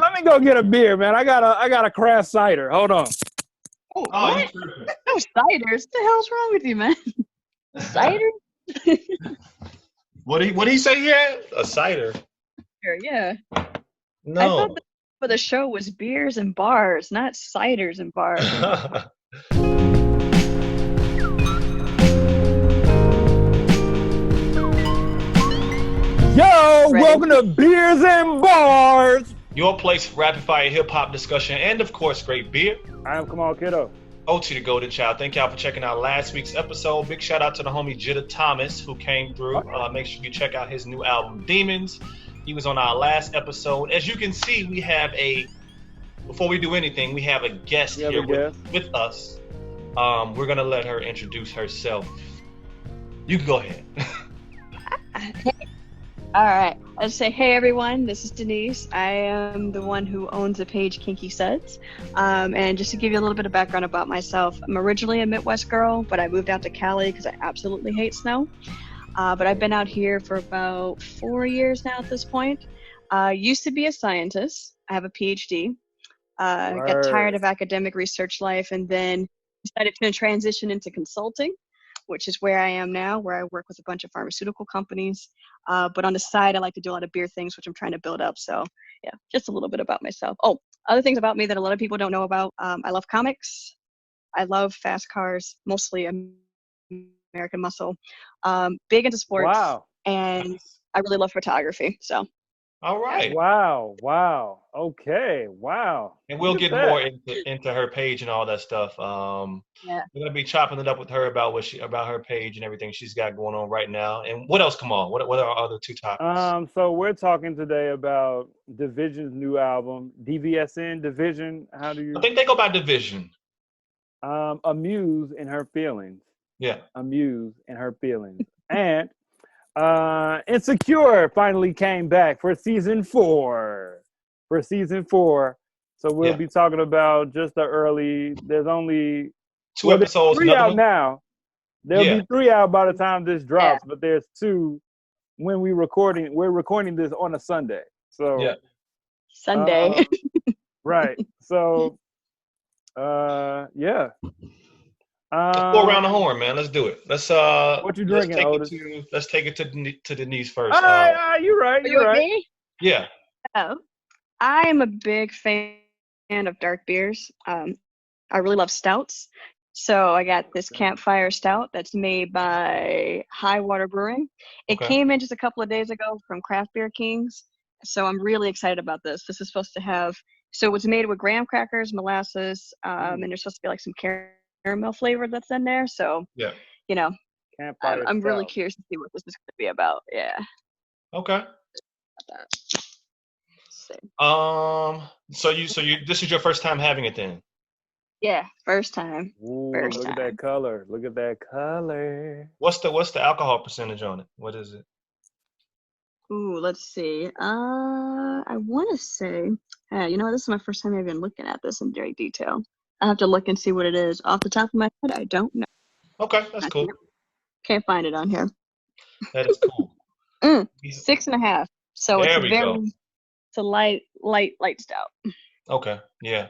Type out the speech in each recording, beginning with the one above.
let me go get a beer, man. I got a craft cider. Hold on. Oh, what? No ciders. What the hell's wrong with you, man? Cider? What he say he had? A cider? Yeah. No. I thought for the show was beers and bars, not ciders and bars. Yo, welcome to Beers and Bars. Your place for rapid fire hip hop discussion and of course great beer. I am Kamal Kiddo. OT the Golden Child. Thank y'all for checking out last week's episode. Big shout out to the homie Jitta Thomas who came through. Make sure you check out his new album Demons. He was on our last episode. As you can see, we have before we do anything, we have a guest here with us. We're gonna let her introduce herself. You can go ahead. All right. I'd say, hey, everyone. This is Denise. I am the one who owns the page Kinky Sudz. And just to give you a little bit of background about myself, I'm originally a Midwest girl, but I moved out to Cali because I absolutely hate snow. But I've been out here for about 4 years now at this point. Used to be a scientist. I have a PhD. Got tired of academic research life and then decided to transition into consulting, which is where I am now, where I work with a bunch of pharmaceutical companies. But on the side, I like to do a lot of beer things, which I'm trying to build up. So yeah, just a little bit about myself. Oh, other things about me that a lot of people don't know about. I love comics. I love fast cars, mostly American Muscle. Big into sports. Wow. And I really love photography. So. All right. Wow. Okay. Wow. And we'll get more into her page and all that stuff. We're gonna be chopping it up with her about about her page and everything she's got going on right now. And what else? Come on. What are our other two topics? So we're talking today about Division's new album, DVSN. Division. How do you? I think they go by Division. A Muse in her feelings. Yeah. A Muse in her feelings. And Insecure finally came back for season 4. So we'll be talking about just the early. There's only 2 episodes. 3 out now. There'll be 3 out by the time this drops, but there's 2 when we're recording this on a Sunday. So Sunday. Right. So yeah. Let's go around the horn, man. Let's do it. Let's what you drinking, Otis? Let's take it to Denise first. You're right. You're right. Me? Yeah. Oh, I am a big fan of dark beers. I really love stouts. So I got this Campfire Stout that's made by High Water Brewing. It came in just a couple of days ago from Craft Beer Kings. So I'm really excited about this. This is supposed to have, so it was made with graham crackers, molasses, and there's supposed to be like some caramel flavor that's in there. So, you know, I'm really curious to see what this is going to be about. Yeah. Okay. So you this is your first time having it then? Yeah, first time. Ooh, look at that color. Look at that color. What's the alcohol percentage on it? What is it? Ooh, let's see. I want to say, this is my first time even looking at this in very detail. I have to look and see what it is. Off the top of my head, I don't know. Okay, that's cool. Can't find it on here. That is cool. 6.5. So it's a light stout. Okay, yeah.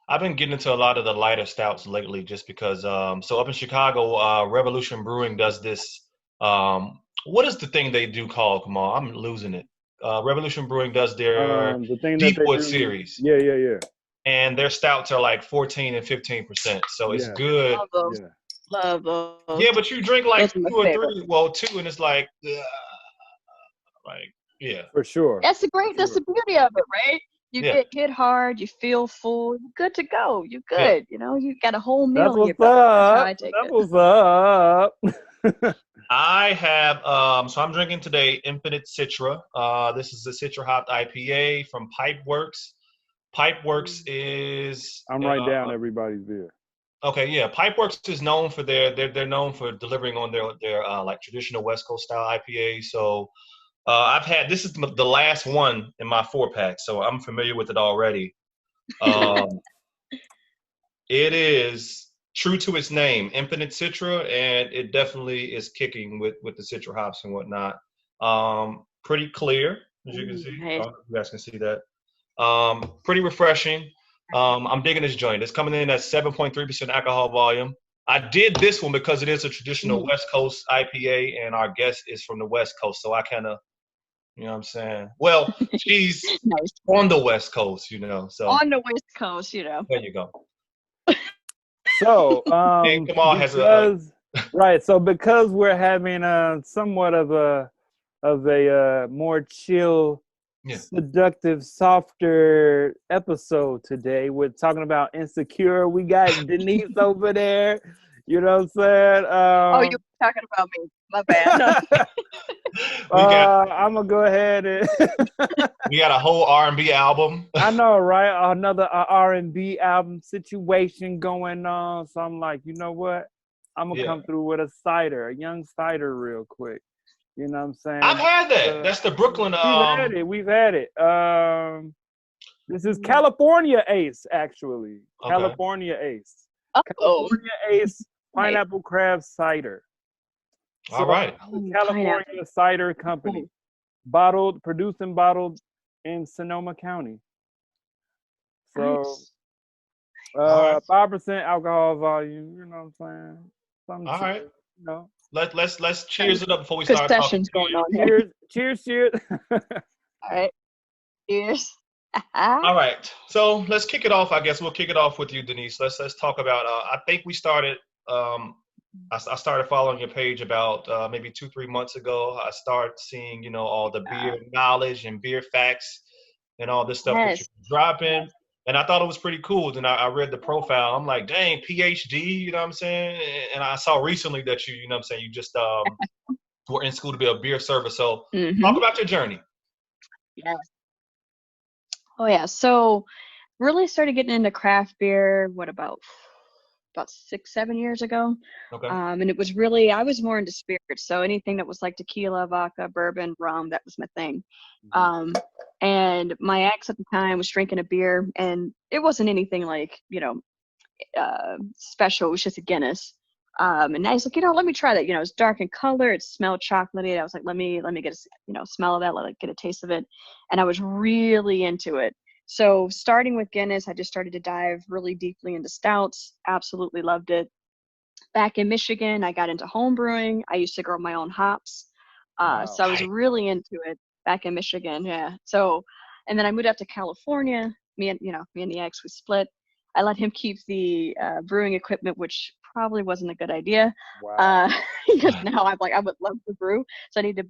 I've been getting into a lot of the lighter stouts lately just because, so up in Chicago, Revolution Brewing does this, what is the thing they do called, come on, I'm losing it. Revolution Brewing does their Deepwood series. Yeah. And their stouts are like 14 and 15%. So it's good. Love those. Yeah, but you drink like 2 or 3. Well, 2 and it's like, For sure. That's the beauty of it, right? You get hit hard, you feel full, you're good to go. You're good. You know, you got a whole meal. That's what's up. I have, so I'm drinking today Infinite Citra. This is the Citra hopped IPA from Pipeworks. Pipeworks is... I'm writing down everybody's beer. Okay, yeah. Pipeworks is known for they're known for delivering on their like traditional West Coast style IPA. So I've had, this is the last one in my 4-pack, so I'm familiar with it already. It is true to its name, Infinite Citra, and it definitely is kicking with the Citra hops and whatnot. Pretty clear, as you can see. Hey. You guys can see that. Pretty refreshing. I'm digging this joint. It's coming in at 7.3% alcohol volume. I did this one because it is a traditional West Coast IPA, and our guest is from the West Coast, so I kind of, you know what I'm saying? Well, she's Nice. on the West Coast, you know. So on the West Coast, you know. there you go. So, And Kamal has a right. So because we're having somewhat of a more chill, seductive, softer episode today, we're talking about Insecure. We got Denise over there. You know what I'm saying? Oh, you were talking about me. My bad. I'm gonna go ahead and we got a whole R&B album. I know, right? Another R&B album situation going on. So I'm like, you know what? I'm gonna come through with a young cider, real quick. You know what I'm saying? I've had that. That's the Brooklyn. We've had it. This is California Ace, actually. Okay. California Ace. California Ace Pineapple Crab Cider. All right. California Cider Company. Produced and bottled in Sonoma County. So, 5% alcohol volume. You know what I'm saying? All right. You know. Let's cheers it up before we start talking. Going on here. Cheers. All right. Cheers. All right. So let's kick it off. I guess we'll kick it off with you, Denise. Let's talk about. I think we started. I started following your page about maybe 2-3 months ago. I started seeing, you know, all the beer knowledge and beer facts and all this stuff that you're dropping. And I thought it was pretty cool. Then I read the profile. I'm like, dang, PhD, you know what I'm saying? And I saw recently that you know what I'm saying, you just were in school to be a beer server. So talk about your journey. Yes. Oh, yeah. So really started getting into craft beer, about 6-7 years ago. Okay. And it was really, I was more into spirits. So anything that was like tequila, vodka, bourbon, rum, that was my thing. And my ex at the time was drinking a beer, and it wasn't anything like, you know, special. It was just a Guinness. And I was like, you know, let me try that. You know, it's dark in color. It smelled chocolatey. I was like, let me get a, you know, smell of that. Let it get a taste of it. And I was really into it. So starting with Guinness, I just started to dive really deeply into stouts. Absolutely loved it. Back in Michigan, I got into home brewing. I used to grow my own hops. So I was really into it back in Michigan. Yeah. So, and then I moved out to California. Me and the ex, we split. I let him keep the brewing equipment, which probably wasn't a good idea. Because now I'm like, I would love to brew. So I need to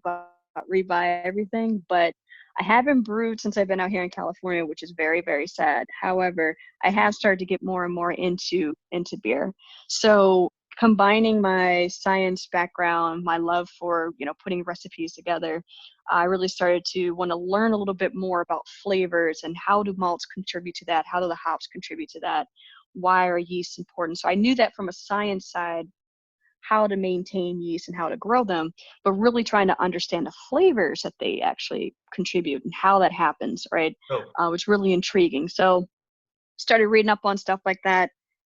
rebuy everything. But I haven't brewed since I've been out here in California, which is very, very sad. However, I have started to get more and more into beer. So combining my science background, my love for, you know, putting recipes together, I really started to want to learn a little bit more about flavors and how do malts contribute to that? How do the hops contribute to that? Why are yeasts important? So I knew that from a science side, how to maintain yeast and how to grow them, but really trying to understand the flavors that they actually contribute and how that happens, right? Was really intriguing. So started reading up on stuff like that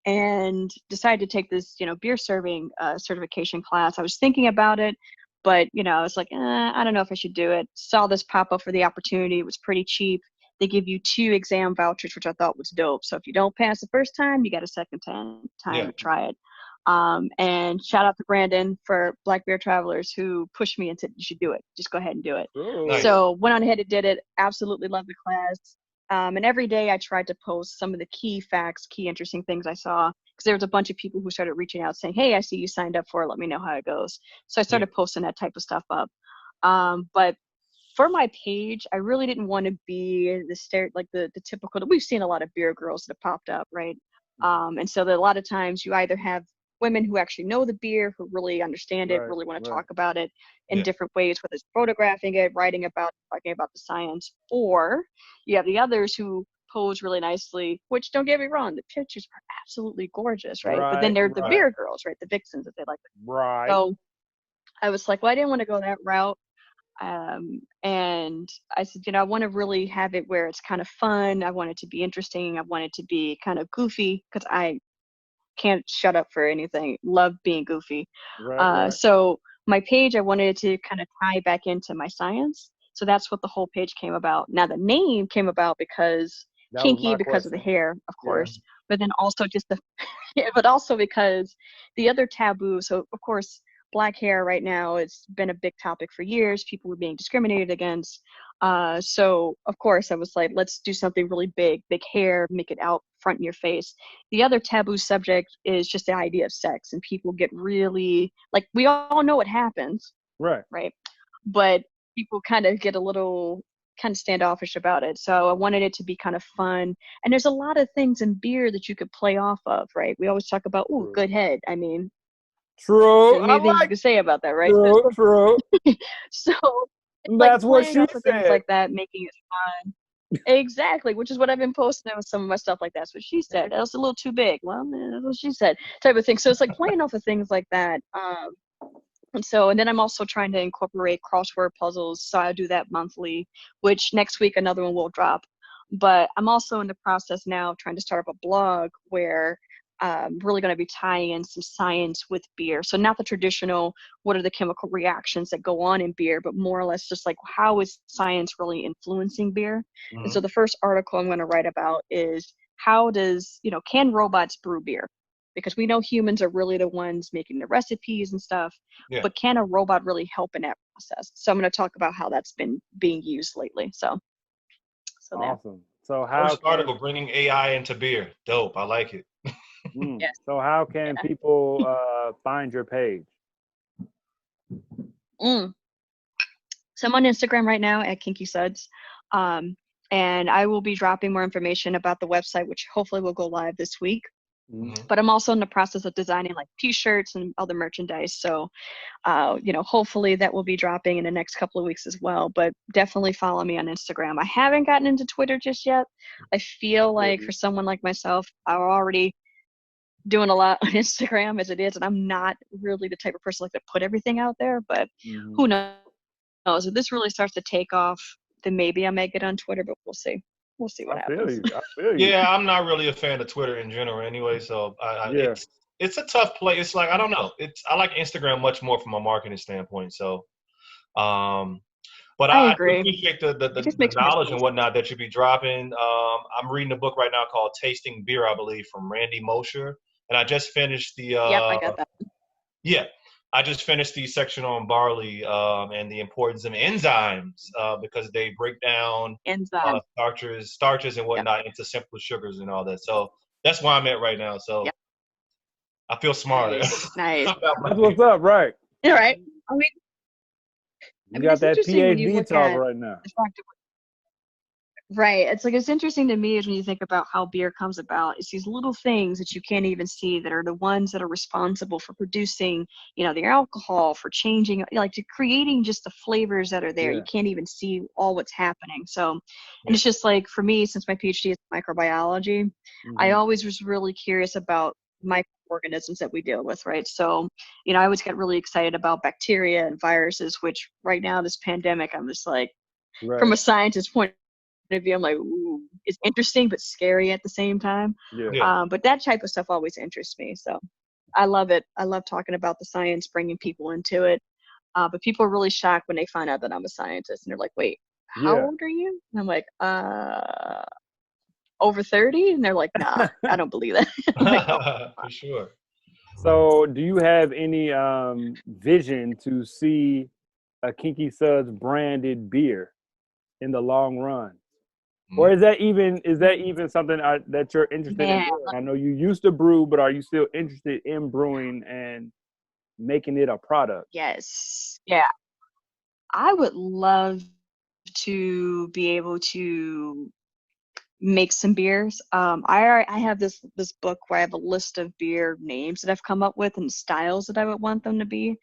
and decided to take this, you know, beer serving certification class. I was thinking about it, but, you know, I was like, I don't know if I should do it. Saw this pop up for the opportunity. It was pretty cheap. They give you 2 exam vouchers, which I thought was dope. So if you don't pass the first time, you got a second time to try it. And shout out to Brandon for Black Beer Travelers, who pushed me and said, you should do it. Just go ahead and do it. Nice. So went on ahead and did it. Absolutely loved the class. And every day I tried to post some of the key facts, key interesting things I saw, because there was a bunch of people who started reaching out saying, hey, I see you signed up for it. Let me know how it goes. So I started posting that type of stuff up. But for my page, I really didn't want to be the typical, we've seen a lot of beer girls that have popped up, right? And so that a lot of times you either have women who actually know the beer, who really understand it, really want to talk about it in different ways, whether it's photographing it, writing about it, talking about the science, or you have the others who pose really nicely, which, don't get me wrong, the pictures are absolutely gorgeous, right? But then they're the beer girls, right? The vixens, as they like to. Right. So I was like, well, I didn't want to go that route. And I said, you know, I want to really have it where it's kind of fun. I want it to be interesting. I want it to be kind of goofy, because I can't shut up for anything. Love being goofy. So my page, I wanted it to kind of tie back into my science. So that's what the whole page came about. Now the name came about because Kinky, because of the hair, of course, but then also just the, but also because the other taboo. So of course, Black hair right now, it's been a big topic for years. People were being discriminated against. So of course I was like, let's do something really big hair, make it out front in your face. The other taboo subject is just the idea of sex, and people get really, like, we all know what happens. Right. But people kind of get a little kind of standoffish about it. So I wanted it to be kind of fun. And there's a lot of things in beer that you could play off of, right? We always talk about, ooh, good head. I mean, true. Many things you can say about that, right? True. So that's like what she said. Things like that, making it fun. Exactly, which is what I've been posting with some of my stuff. Like, that's what she said. That was a little too big. Well, that's what she said, type of thing. So it's like playing off of things like that. And then I'm also trying to incorporate crossword puzzles. So I do that monthly, which next week another one will drop. But I'm also in the process now of trying to start up a blog where really going to be tying in some science with beer. So not the traditional, what are the chemical reactions that go on in beer, but more or less just like, how is science really influencing beer? And so the first article I'm going to write about is how does, can robots brew beer? Because we know humans are really the ones making the recipes and stuff, but can a robot really help in that process? So I'm going to talk about how that's been being used lately. So awesome. So how first article, bringing AI into beer. Dope. I like it. Yes. So how can people find your page? So I'm on Instagram right now at Kinky Sudz. And I will be dropping more information about the website, which hopefully will go live this week. But I'm also in the process of designing like t-shirts and other merchandise. So, hopefully that will be dropping in the next couple of weeks as well. But definitely follow me on Instagram. I haven't gotten into Twitter just yet. I feel like for someone like myself, I'm already doing a lot on Instagram as it is, and I'm not really the type of person like to put everything out there. But who knows? If this really starts to take off, then maybe I may get on Twitter. But we'll see. We'll see what happens. I feel you. Yeah, I'm not really a fan of Twitter in general anyway, so it's a tough play. It's like, I don't know. I like Instagram much more from a marketing standpoint. So, but I agree. appreciate the knowledge and whatnot that you be dropping. I'm reading a book right now called Tasting Beer, I believe, from Randy Mosher, and I just finished the. I got that. Yeah. I just finished the section on barley and the importance of enzymes because they break down starches and whatnot into simple sugars and all that. So that's where I'm at right now. So I feel smarter. Nice. That's what's up, right? All right. I mean, you got that PhD talk right now. Right. It's interesting to me is when you think about how beer comes about. It's these little things that you can't even see that are the ones that are responsible for producing, the alcohol, for changing, to creating just the flavors that are there. You can't even see all what's happening. So, and it's just like, for me, since my PhD is microbiology, I always was really curious about microorganisms that we deal with, right? So, I always get really excited about bacteria and viruses, which right now, this pandemic, I'm just like, from a scientist's point of view, I'm like, ooh, it's interesting but scary at the same time. But that type of stuff always interests me. So I love it. I love talking about the science, bringing people into it. But people are really shocked when they find out that I'm a scientist, and they're like, wait, how old are you? And I'm like, over 30? And they're like, nah, I don't believe that. Like, for sure. So do you have any vision to see a Kinky Sudz branded beer in the long run? Or is that even something that you're interested in doing? I know you used to brew, but are you still interested in brewing and making it a product? Yes. Yeah. I would love to be able to make some beers. I have this book where I have a list of beer names that I've come up with and styles that I would want them to be.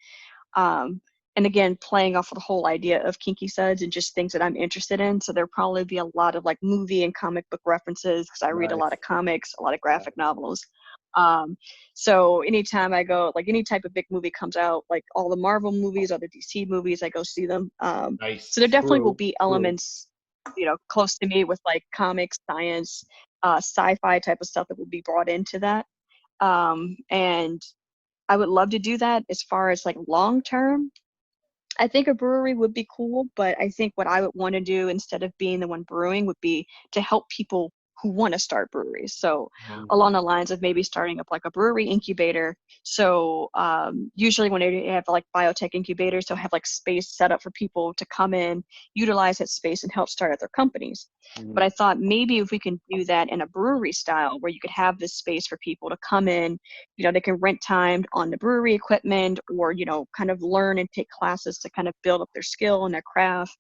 And again, playing off of the whole idea of Kinky Sudz and just things that I'm interested in. So there'll probably be a lot of like movie and comic book references because I read a lot of comics, a lot of graphic novels. So anytime I go, like any type of big movie comes out, like all the Marvel movies or the DC movies, I go see them. So there definitely will be elements, close to me with like comics, science, sci-fi type of stuff that will be brought into that. And I would love to do that. As far as like long term, I think a brewery would be cool, but I think what I would want to do instead of being the one brewing would be to help people who want to start breweries. So along the lines of maybe starting up like a brewery incubator. So usually when they have like biotech incubators, they'll have like space set up for people to come in, utilize that space and help start up their companies. But I thought maybe if we can do that in a brewery style where you could have this space for people to come in, you know, they can rent time on the brewery equipment or, you know, kind of learn and take classes to kind of build up their skill and their craft,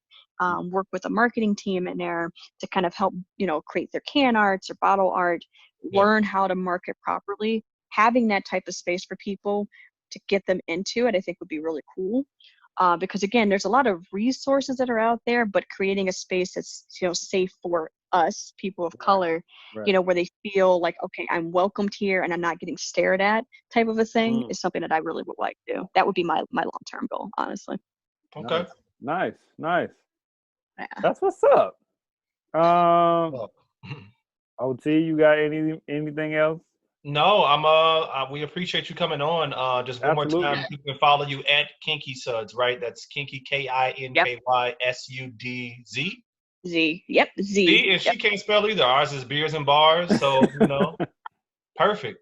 work with a marketing team in there to kind of help, you know, create their can arts or bottle art, learn how to market properly. Having that type of space for people to get them into it, I think would be really cool. Because again, there's a lot of resources that are out there, but creating a space that's, you know, safe for us, people of color, you know, where they feel like, okay, I'm welcomed here and I'm not getting stared at type of a thing is something that I really would like to do. That would be my long-term goal, honestly. Okay. Nice. Yeah. That's what's up. OT, you got anything else? No, we appreciate you coming on. Just one more time, you can follow you at Kinky Sudz, right? That's Kinky KINKYSUDZ. Z. Yep. Z. See, and she can't spell either. Ours is Beers and Bars, so you know, perfect.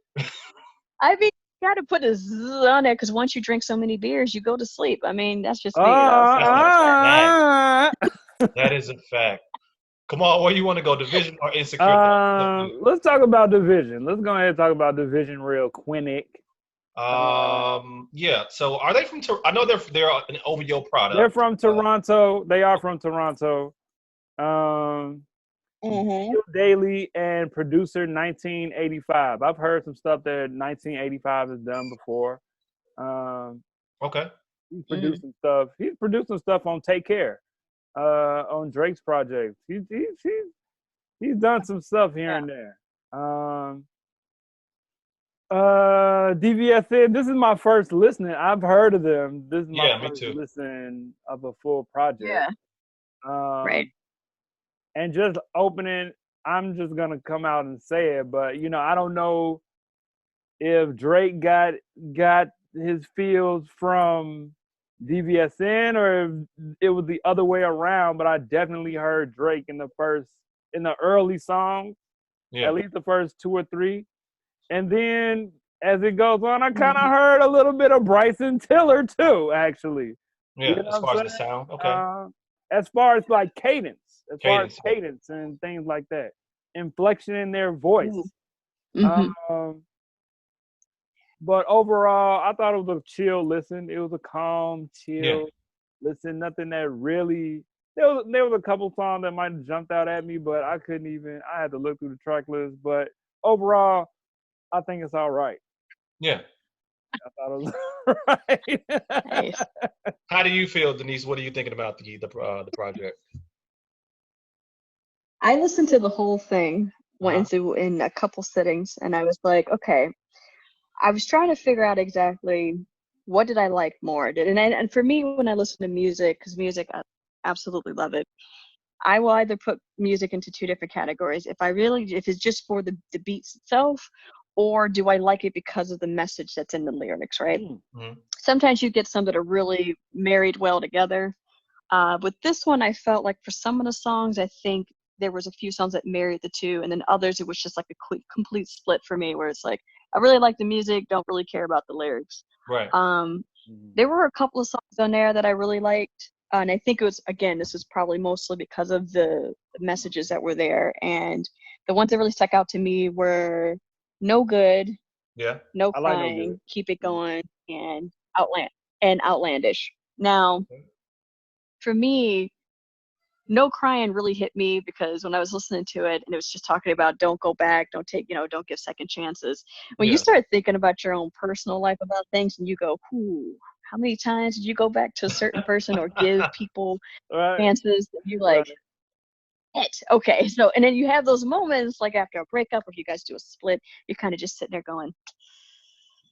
I mean, you got to put a Z on there because once you drink so many beers, you go to sleep. I mean, that's just me. That is a fact. Come on, where you want to go, Division or Insecure? Let's talk about Division. Let's go ahead and talk about Division real quick. Yeah. So are they from? I know they're an OVO product. They're from Toronto. They are from Toronto. Daily and producer 1985. I've heard some stuff that 1985 has done before. Okay. He's producing stuff. He's producing stuff on Take Care. On Drake's project. He's done some stuff here and there. DVSN, this is my first listening. I've heard of them. This is my first listen of a full project. Yeah. Right. And just opening, I'm just gonna come out and say it, but you know, I don't know if Drake got his feels from DVSN or if it was the other way around, but I definitely heard Drake in the early songs, at least the first 2 or 3. And then as it goes on, I kind of heard a little bit of Bryson Tiller too, actually. Yeah, you know as far as the sound, okay. As far as like cadence and things like that. Inflection in their voice. But overall, I thought it was a chill listen. It was a calm, chill listen. Nothing that really. There was a couple songs that might have jumped out at me, but I couldn't even. I had to look through the track list. But overall, I think it's all right. Yeah. I thought it was all right. Nice. How do you feel, Denise? What are you thinking about the project? I listened to the whole thing, went into in a couple sittings, and I was like, okay. I was trying to figure out exactly what did I like more. And for me, when I listen to music, because music, I absolutely love it. I will either put music into 2 different categories. If it's just for the beats itself, or do I like it because of the message that's in the lyrics, right? Sometimes you get some that are really married well together. With this one, I felt like for some of the songs, I think there was a few songs that married the 2, and then others, it was just like a complete split for me, where it's like, I really like the music, don't really care about the lyrics. Right. There were a couple of songs on there that I really liked. And I think it was, again, this is probably mostly because of the messages that were there. And the ones that really stuck out to me were No Good, No Crying, like Keep It Going, and Outlandish. Now, for me, No Crying really hit me because when I was listening to it and it was just talking about don't go back, don't give second chances. When you start thinking about your own personal life about things and you go, how many times did you go back to a certain person or give people chances that you like, okay. So, and then you have those moments like after a breakup or if you guys do a split, you're kind of just sitting there going,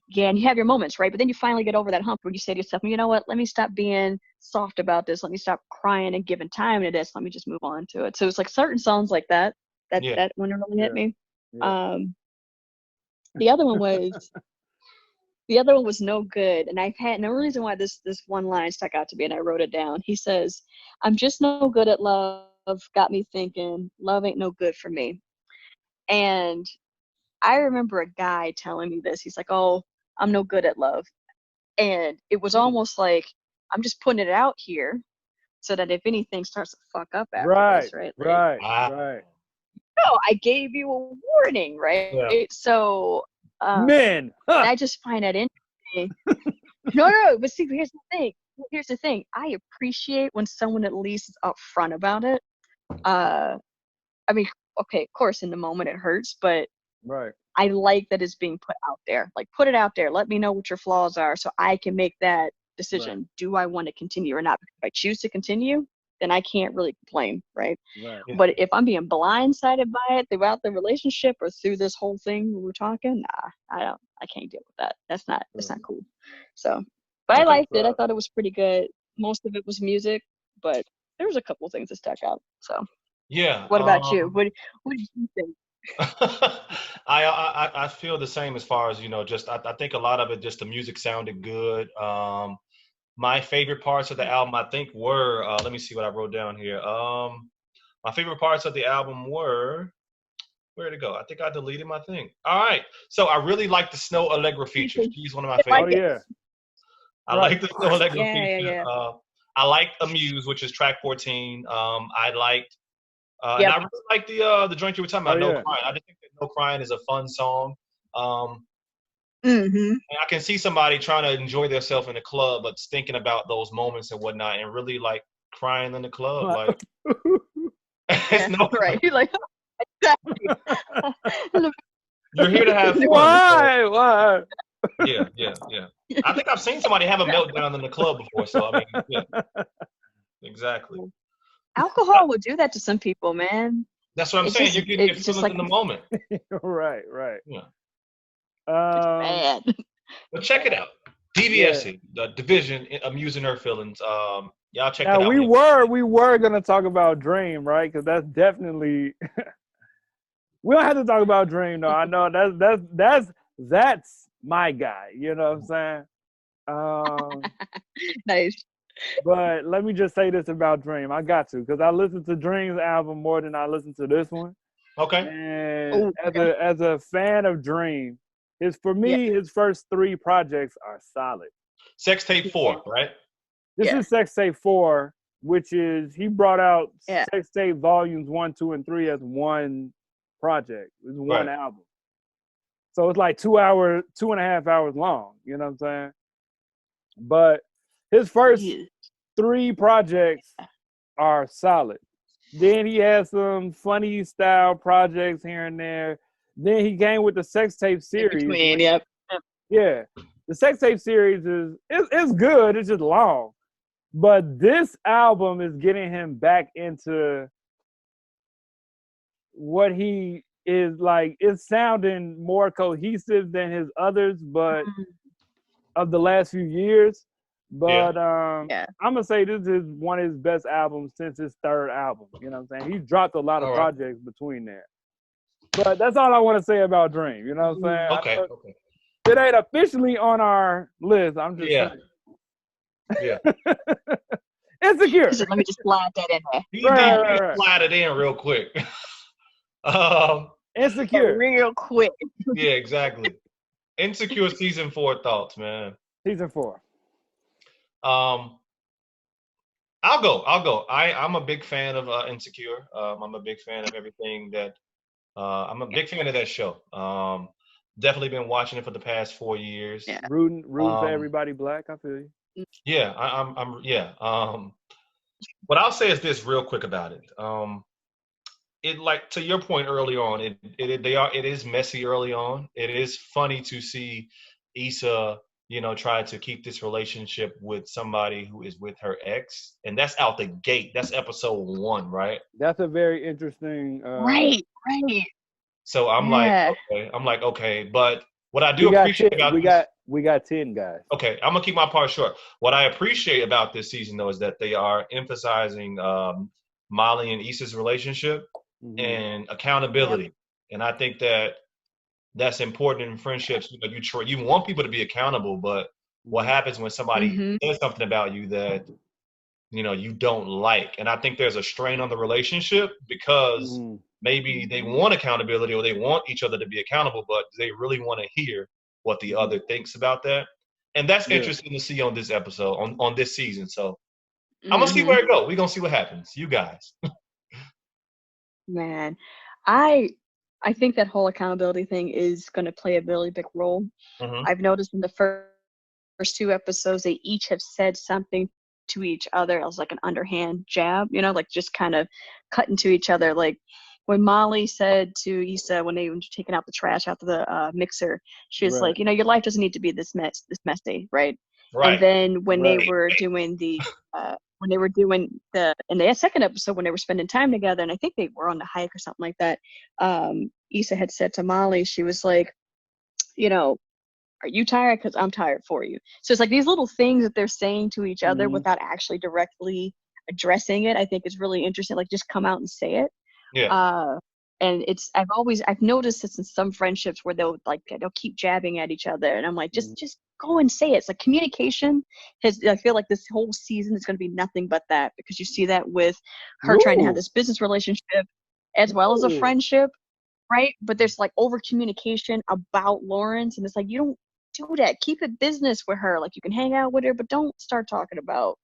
yeah, and you have your moments, right? But then you finally get over that hump where you say to yourself, you know what, let me stop being soft about this. Let me stop crying and giving time to this. Let me just move on to it. So it's like certain songs like that one really hit me. The other one was The other one was No Good, and no reason why this one line stuck out to me, and I wrote it down. He says, "I'm just no good at love. Got me thinking, love ain't no good for me." And I remember a guy telling me this. He's like, "Oh, I'm no good at love," and it was almost like I'm just putting it out here so that if anything starts to fuck up after this, right? Like, Right. No, I gave you a warning, right? Yeah. So, Men. I just find that interesting. No, but see, here's the thing. I appreciate when someone at least is upfront about it. I mean, okay, of course, in the moment it hurts, but Right. I like that it's being put out there. Like, put it out there. Let me know what your flaws are so I can make that decision. Right. Do I want to continue or not? If I choose to continue, then I can't really complain, right? Right. But if I'm being blindsided by it throughout the relationship or through this whole thing we're talking, I can't deal with that. That's not cool. So, but I liked it. I thought it was pretty good. Most of it was music, but there was a couple things that stuck out. So, yeah. What about you? What did you think? I feel the same as far as, just I think a lot of it, just the music sounded good. My favorite parts of the album, I think, were, let me see what I wrote down here. My favorite parts of the album were, where'd it go? I think I deleted my thing. All right. So I really like the Snow Allegra feature. She's one of my favorites. Oh, yeah. I like the Snow Allegra feature. Yeah. I liked Muse, which is track 14. I liked, and I really liked the joint you were talking about, No Crying. I just think that No Crying is a fun song. And I can see somebody trying to enjoy themselves in the club, but thinking about those moments and whatnot, and really like crying in the club. Like, right? You're like, exactly. You're here to have fun. Why? Yeah. I think I've seen somebody have a meltdown in the club before, so I mean, yeah, exactly. Alcohol will do that to some people, man. That's what I'm saying. You get your feelings in the moment. Right. Yeah. Bad. But check it out. DVSN, the division of Muse and Her Feelings. Y'all check that out. We were gonna talk about Dream, right? Because that's definitely we don't have to talk about Dream though. I know that's my guy. You know what I'm saying? Nice. But let me just say this about Dream. I got to, because I listened to Dream's album more than I listened to this one. Okay. And as a fan of Dream, his first 3 projects are solid. Sex Tape 4, right? This is Sex Tape 4, which is, he brought out Sex Tape Volumes 1, 2, and 3 as one project. It's one album. So it's like 2.5 hours long. You know what I'm saying? But his first 3 projects are solid. Then he has some funny style projects here and there. Then he came with the Sex Tape series. Yeah. The Sex Tape series is good. It's just long. But this album is getting him back into what he is like. It's sounding more cohesive than his others, but of the last few years. But I'm gonna say this is one of his best albums since his 3rd album. You know what I'm saying? He dropped a lot of projects between there. But that's all I want to say about Dream. You know what I'm saying? Okay. It ain't officially on our list. I'm just saying. Yeah. Insecure. Let me just slide that in there. You slide it in real quick. Insecure. Real quick. Yeah, exactly. Insecure season 4 thoughts, man. Season 4. I'll go. I'm a big fan of Insecure. I'm a big fan of everything that. I'm a big fan of that show. Definitely been watching it for the past 4 years. Yeah. Rooting for everybody black. I feel you. Yeah, I'm. What I'll say is this real quick about it. It, like, to your point early on, it is messy early on. It is funny to see Issa, try to keep this relationship with somebody who is with her ex, and that's out the gate. That's episode 1, right? That's a very interesting. Right. So I'm like, okay, but what I do appreciate about we got 10 guys. Okay, I'm gonna keep my part short. What I appreciate about this season, though, is that they are emphasizing Molly and Issa's relationship and accountability, and I think that that's important in friendships. You know, you want people to be accountable, but what happens when somebody says something about you that, you know, you don't like? And I think there's a strain on the relationship because maybe they want accountability or they want each other to be accountable, but they really want to hear what the other thinks about that. And that's interesting to see on this episode, on this season. So I'm gonna see where it goes. We're gonna see what happens. You guys. Man, I think that whole accountability thing is going to play a really big role. I've noticed in the first 2 episodes, they each have said something to each other as like an underhand jab, you know, like just kind of cutting to each other. Like when Molly said to Issa when they were taking out the trash out of the mixer, she was like, you know, your life doesn't need to be this messy, right? And then when they were doing the in the second episode, when they were spending time together, and I think they were on the hike or something like that, Issa had said to Molly, she was like, you know, are you tired? Because I'm tired for you. So it's like these little things that they're saying to each other without actually directly addressing it, I think is really interesting. Like just come out and say it. And I've noticed this in some friendships where they'll keep jabbing at each other, and I'm like, just go and say it. It's like communication I feel like this whole season is going to be nothing but that, because you see that with her trying to have this business relationship as well as a friendship, right? But there's like over communication about Lawrence, and it's like, you don't do that. Keep it business with her. Like you can hang out with her, but don't start talking about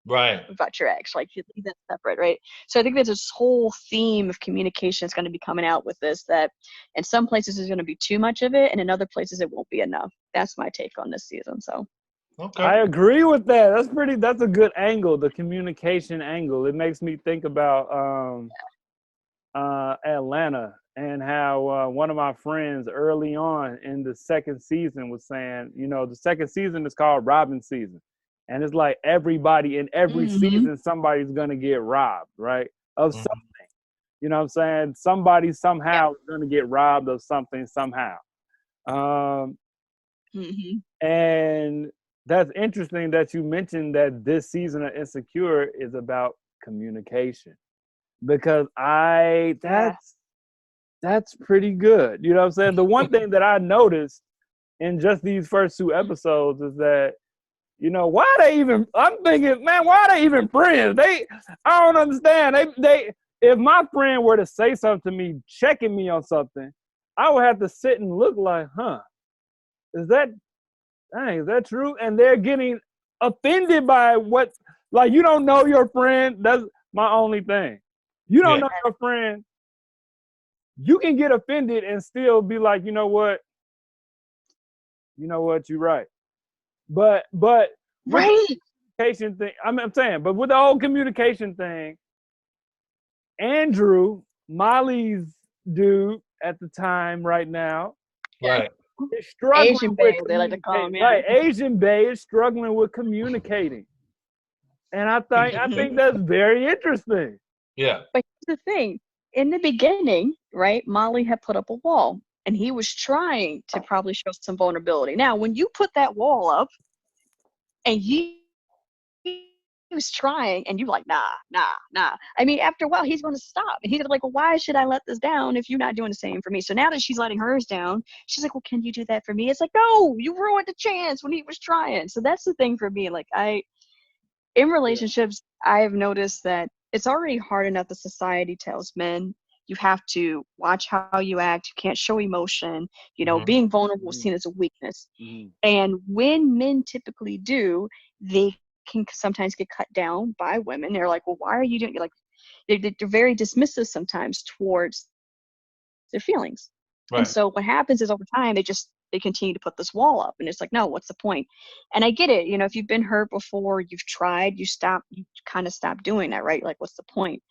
your ex. Like you leave that separate, right? So I think there's this whole theme of communication that's going to be coming out with this, that in some places there's going to be too much of it, and in other places it won't be enough. That's my take on this season. So I agree with that. That's a good angle, the communication angle. It makes me think about Atlanta, and how one of my friends early on in the second season was saying, you know, the second season is called robbing season. And it's like everybody in every season, somebody's going to get robbed, right? Of something. You know what I'm saying? Somebody somehow is going to get robbed of something somehow. And that's interesting that you mentioned that this season of Insecure is about communication. Because that's pretty good. You know what I'm saying? The one thing that I noticed in just these first 2 episodes is that, you know, I'm thinking, man, why are they even friends? I don't understand. If my friend were to say something to me, checking me on something, I would have to sit and look like, is that true? And they're getting offended by what, like, you don't know your friend. That's my only thing. You don't know your friend. You can get offended and still be like, you know what, you're right. But right, with the communication thing, I'm saying, but with the whole communication thing, Andrew, Molly's dude at the time right now, is struggling Asian Bay, they like to call him. Asian Bay is struggling with communicating. And I think that's very interesting. Yeah. But here's the thing. In the beginning, right, Molly had put up a wall, and he was trying to probably show some vulnerability. Now, when you put that wall up and he was trying and you're like, nah. I mean, after a while, he's going to stop. And he's like, well, why should I let this down if you're not doing the same for me? So now that she's letting hers down, she's like, well, can you do that for me? It's like, no, you ruined the chance when he was trying. So that's the thing for me. Like, in relationships, I have noticed that it's already hard enough that society tells men you have to watch how you act. You can't show emotion. You know, being vulnerable is seen as a weakness. And when men typically do, they can sometimes get cut down by women. They're like, well, why are you doing it? Like, they're very dismissive sometimes towards their feelings. And so what happens is over time, they continue to put this wall up, and it's like, no, what's the point? And I get it. You know, if you've been hurt before, you've tried, you kind of stop doing that, right? Like, what's the point?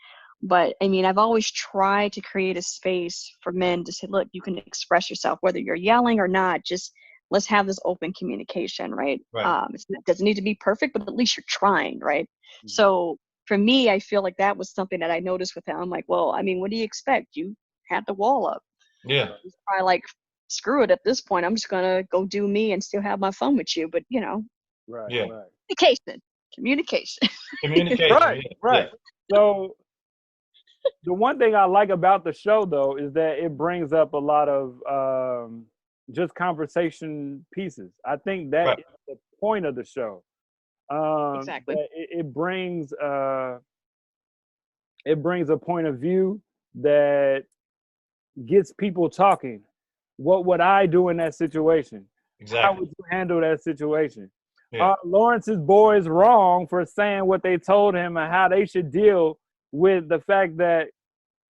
But I mean, I've always tried to create a space for men to say, look, you can express yourself, whether you're yelling or not, just let's have this open communication, right? It doesn't need to be perfect, but at least you're trying, right? So for me, I feel like that was something that I noticed with him. I'm like, well, I mean, what do you expect? You had the wall up. Yeah. He's probably like, screw it at this point. I'm just going to go do me and still have my fun with you. But, you know. Communication. Right. So The one thing I like about the show, though, is that it brings up a lot of just conversation pieces. I think that is the point of the show. Exactly. That it brings a point of view that gets people talking. What would I do in that situation? Exactly. How would you handle that situation? Yeah. Lawrence's boys wrong for saying what they told him and how they should deal with the fact that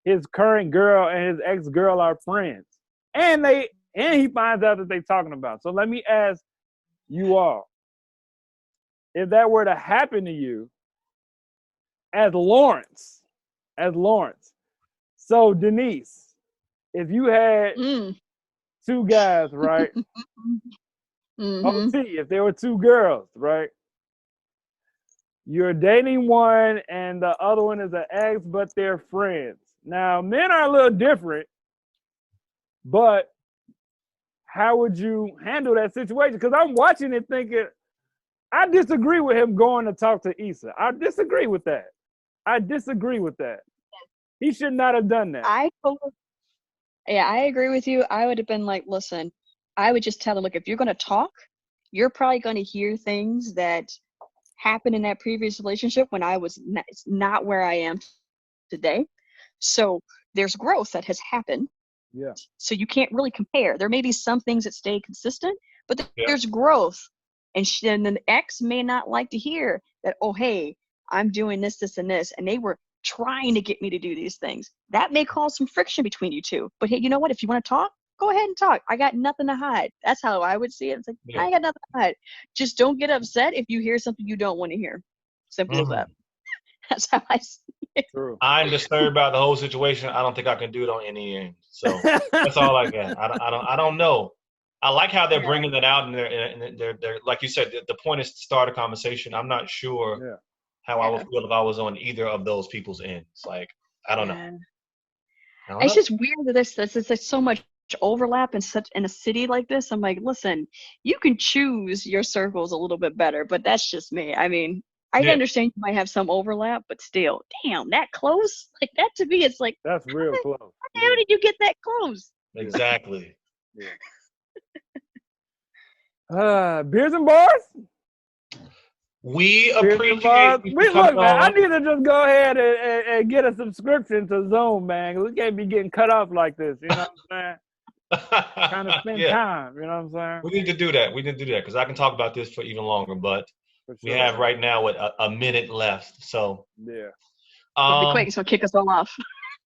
his current girl and his ex-girl are friends. And he finds out that they're talking about. So let me ask you all, if that were to happen to you as Lawrence, so Denise, if you had two guys, right? OT, if there were two girls, right? You're dating one and the other one is an ex, but they're friends. Now, men are a little different, but how would you handle that situation? Because I'm watching it thinking, I disagree with him going to talk to Issa. I disagree with that. He should not have done that. I agree with you. I would have been like, listen, I would just tell him, look, if you're going to talk, you're probably going to hear things that happened in that previous relationship when I was not where I am today. So there's growth that has happened. Yeah. So you can't really compare. There may be some things that stay consistent, but there's growth. And then the ex may not like to hear that, oh, hey, I'm doing this, this, and this. And they were trying to get me to do these things. That may cause some friction between you two. But hey, you know what? If you want to talk, go ahead and talk. I got nothing to hide. That's how I would see it. It's like, I got nothing to hide. Just don't get upset if you hear something you don't want to hear. Simple as that. That's how I see it. True. I'm disturbed by the whole situation. I don't think I can do it on any end. So that's all I got. I don't know. I like how they're bringing it out, and they're like you said. The point is to start a conversation. I'm not sure how I would feel if I was on either of those people's ends. Like, I don't know. It's just weird that there's like so much overlap in a city like this. I'm like, listen, you can choose your circles a little bit better, but that's just me. I mean, I understand you might have some overlap, but still, damn, that close? Like, that to me, it's like, that's real close. How did you get that close? Exactly. Beers and bars? We appreciate you look, man, I need to just go ahead and get a subscription to Zoom, man. We can't be getting cut off like this. You know what I'm saying? Kind of spend time. You know what I'm saying? We need to do that. Because I can talk about this for even longer, but we have right now a minute left. So be quick, it's gonna kick us all off.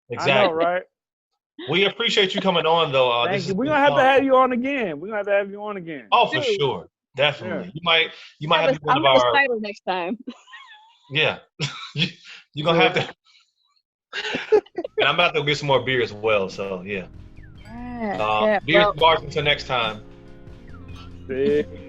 Exactly. I know, right? We appreciate you coming on, though. Thank you. We're gonna have to have you on again. Oh, for sure. Definitely. Yeah. You might have to be one of our Cider next time. Yeah. You're gonna have to. And I'm about to get some more beer as well, so yeah. BEERZ BARZ until next time. Big.